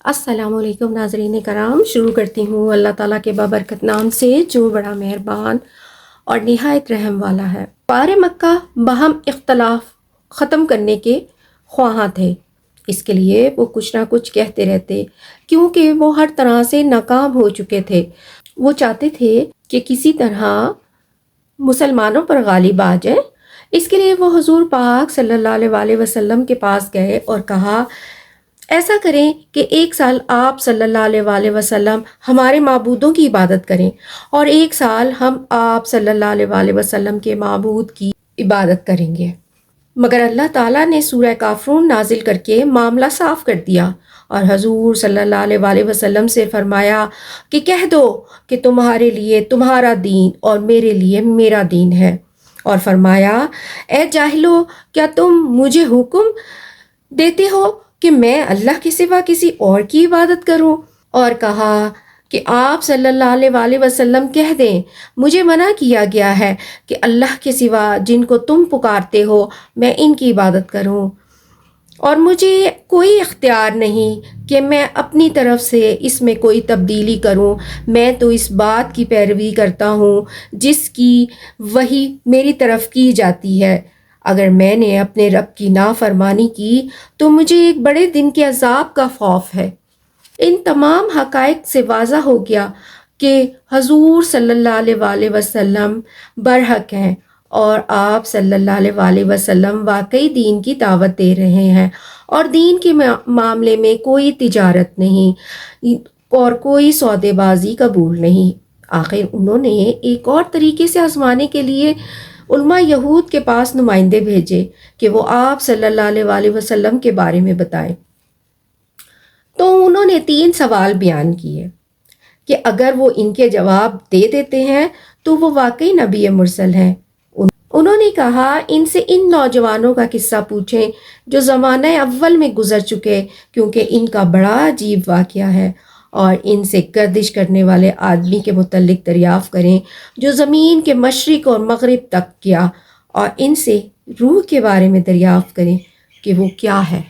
السلام علیکم ناظرین کرام، شروع کرتی ہوں اللہ تعالیٰ کے بابرکت نام سے جو بڑا مہربان اور نہایت رحم والا ہے۔ کفار مکہ باہم اختلاف ختم کرنے کے خواہاں تھے، اس کے لیے وہ کچھ نہ کچھ کہتے رہتے کیونکہ وہ ہر طرح سے ناکام ہو چکے تھے۔ وہ چاہتے تھے کہ کسی طرح مسلمانوں پر غالب آ جائیں۔ اس کے لیے وہ حضور پاک صلی اللہ علیہ وسلم کے پاس گئے اور کہا ایسا کریں کہ 1 سال آپ صلی اللہ علیہ وسلم ہمارے معبودوں کی عبادت کریں اور 1 سال ہم آپ صلی اللہ علیہ وسلم کے معبود کی عبادت کریں گے۔ مگر اللہ تعالیٰ نے سورہ کافرون نازل کر کے معاملہ صاف کر دیا اور حضور صلی اللہ علیہ وسلم سے فرمایا کہ کہہ دو کہ تمہارے لیے تمہارا دین اور میرے لیے میرا دین ہے، اور فرمایا اے جاہلو، کیا تم مجھے حکم دیتے ہو کہ میں اللہ کے سوا کسی اور کی عبادت کروں؟ اور کہا کہ آپ صلی اللہ علیہ وسلم کہہ دیں مجھے منع کیا گیا ہے کہ اللہ کے سوا جن کو تم پکارتے ہو میں ان کی عبادت کروں، اور مجھے کوئی اختیار نہیں کہ میں اپنی طرف سے اس میں کوئی تبدیلی کروں۔ میں تو اس بات کی پیروی کرتا ہوں جس کی وحی میری طرف کی جاتی ہے۔ اگر میں نے اپنے رب کی نافرمانی کی تو مجھے ایک بڑے دن کے عذاب کا خوف ہے۔ ان تمام حقائق سے واضح ہو گیا کہ حضور صلی اللہ علیہ وسلم برحق ہیں اور آپ صلی اللہ علیہ وسلم واقعی دین کی دعوت دے رہے ہیں، اور دین کے معاملے میں کوئی تجارت نہیں اور کوئی سودے بازی قبول نہیں۔ آخر انہوں نے ایک اور طریقے سے آزمانے کے لیے علماء یہود کے پاس نمائندے بھیجے کہ وہ آپ صلی اللہ علیہ وسلم کے بارے میں بتائیں۔ تو انہوں نے 3 سوال بیان کیے کہ اگر وہ ان کے جواب دے دیتے ہیں تو وہ واقعی نبی مرسل ہیں۔ انہوں نے کہا ان سے ان نوجوانوں کا قصہ پوچھیں جو زمانہ اول میں گزر چکے، کیونکہ ان کا بڑا عجیب واقعہ ہے، اور ان سے گردش کرنے والے آدمی کے متعلق دریافت کریں جو زمین کے مشرق اور مغرب تک گیا، اور ان سے روح کے بارے میں دریافت کریں کہ وہ کیا ہے۔